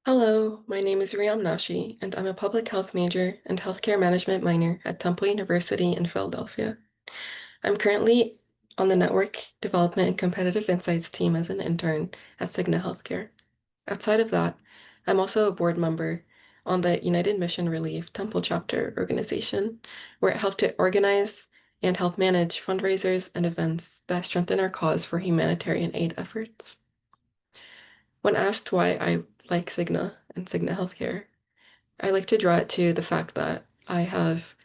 Hello, my name is Riyam Nashi, and I'm a public health major and healthcare management minor at Temple University in Philadelphia. I'm currently on the Network Development and Competitive Insights team as an intern at Cigna Healthcare. Outside of that, I'm also a board member on the United Mission Relief Temple Chapter organization, where it helped to organize and help manage fundraisers and events that strengthen our cause for humanitarian aid efforts. When asked why I like Cigna and Cigna Healthcare, I like to draw it to the fact that I have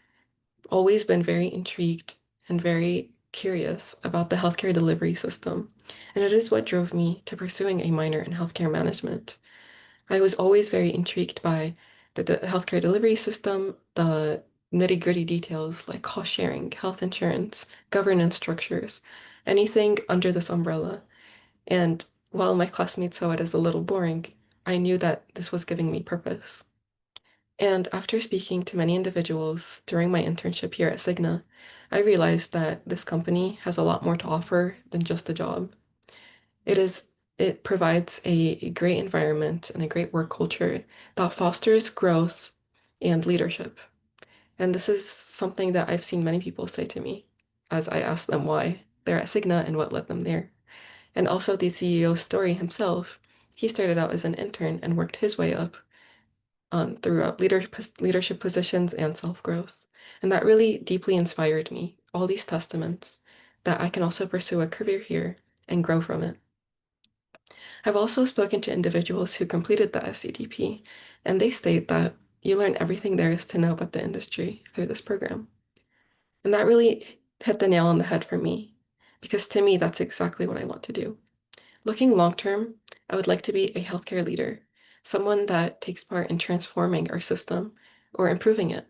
always been very intrigued and very curious about the healthcare delivery system, and it is what drove me to pursuing a minor in healthcare management. I was always very intrigued by the healthcare delivery system, the nitty-gritty details like cost sharing, health insurance, governance structures, anything under this umbrella. And while my classmates saw it as a little boring, I knew that this was giving me purpose. And after speaking to many individuals during my internship here at Cigna, I realized that this company has a lot more to offer than just a job. It is, it provides a great environment and a great work culture that fosters growth and leadership. And this is something that I've seen many people say to me as I ask them why they're at Cigna and what led them there. And also the CEO's story himself. He started out as an intern and worked his way up throughout leadership positions and self-growth. And that really deeply inspired me, all these testaments that I can also pursue a career here and grow from it. I've also spoken to individuals who completed the SCDP, and they state that you learn everything there is to know about the industry through this program. And that really hit the nail on the head for me, because to me, that's exactly what I want to do. Looking long term, I would like to be a healthcare leader, someone that takes part in transforming our system or improving it.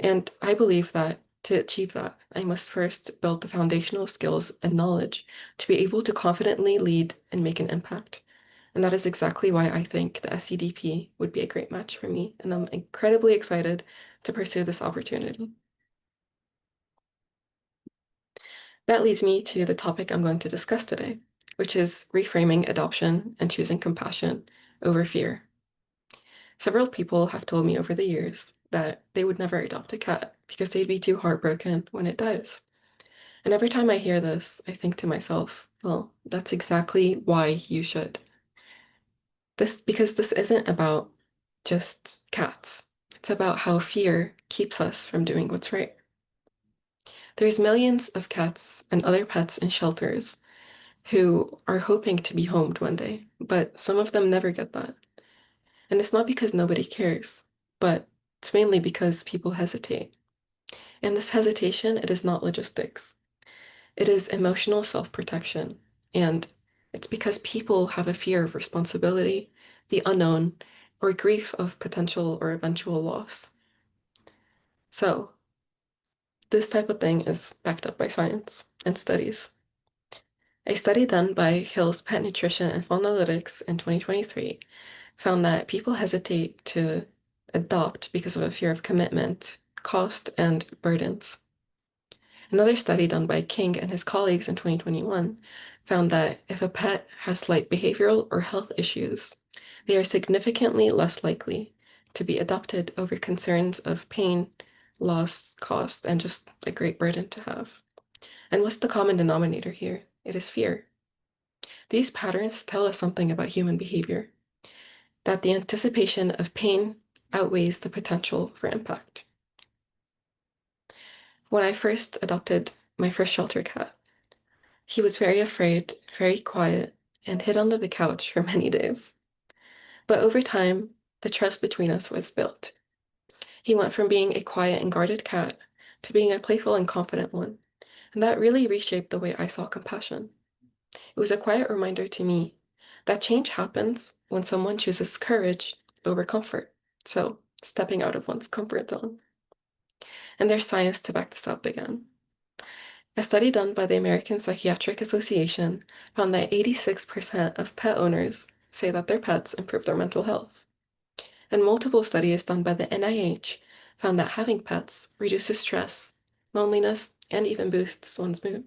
And I believe that to achieve that, I must first build the foundational skills and knowledge to be able to confidently lead and make an impact. And that is exactly why I think the SCDP would be a great match for me. And I'm incredibly excited to pursue this opportunity. That leads me to the topic I'm going to discuss today, which is reframing adoption and choosing compassion over fear. Several people have told me over the years that they would never adopt a cat because they'd be too heartbroken when it dies. And every time I hear this, I think to myself, well, that's exactly why you should. Because this isn't about just cats. It's about how fear keeps us from doing what's right. There's millions of cats and other pets in shelters who are hoping to be homed one day, but some of them never get that. And it's not because nobody cares, but it's mainly because people hesitate. And this hesitation, it is not logistics. It is emotional self-protection. And it's because people have a fear of responsibility, the unknown, or grief of potential or eventual loss. So, this type of thing is backed up by science and studies. A study done by Hill's Pet Nutrition and Analytics in 2023 found that people hesitate to adopt because of a fear of commitment, cost, and burdens. Another study done by King and his colleagues in 2021 found that if a pet has slight behavioral or health issues, they are significantly less likely to be adopted over concerns of pain, loss, cost, and just a great burden to have. And what's the common denominator here? It is fear. These patterns tell us something about human behavior, that the anticipation of pain outweighs the potential for impact. When I first adopted my first shelter cat, he was very afraid, very quiet, and hid under the couch for many days. But over time, the trust between us was built. He went from being a quiet and guarded cat to being a playful and confident one, and that really reshaped the way I saw compassion. It was a quiet reminder to me that change happens when someone chooses courage over comfort. So, stepping out of one's comfort zone. And there's science to back this up again. A study done by the American Psychiatric Association found that 86% of pet owners say that their pets improve their mental health. And multiple studies done by the NIH found that having pets reduces stress, loneliness, and even boosts one's mood.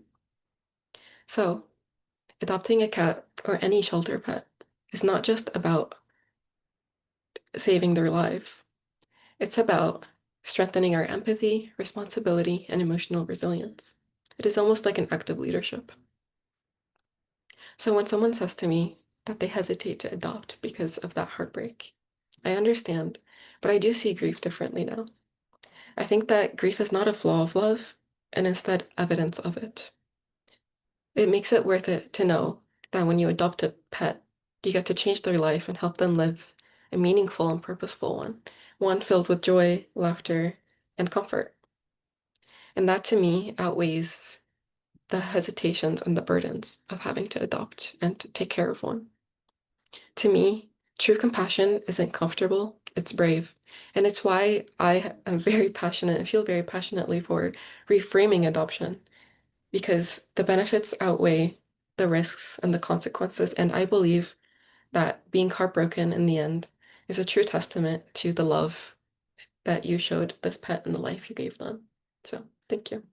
So, adopting a cat or any shelter pet is not just about saving their lives. It's about strengthening our empathy, responsibility, and emotional resilience. It is almost like an act of leadership. So when someone says to me that they hesitate to adopt because of that heartbreak, I understand, but I do see grief differently now. I think that grief is not a flaw of love, and instead evidence of it. It makes it worth it to know that when you adopt a pet, you get to change their life and help them live a meaningful and purposeful one filled with joy, laughter, and comfort. And that to me outweighs the hesitations and the burdens of having to adopt and to take care of one. To me, true compassion isn't comfortable, it's brave. And it's why I am very passionate and feel very passionately for reframing adoption because the benefits outweigh the risks and the consequences. And I believe that being heartbroken in the end is a true testament to the love that you showed this pet and the life you gave them. So, thank you.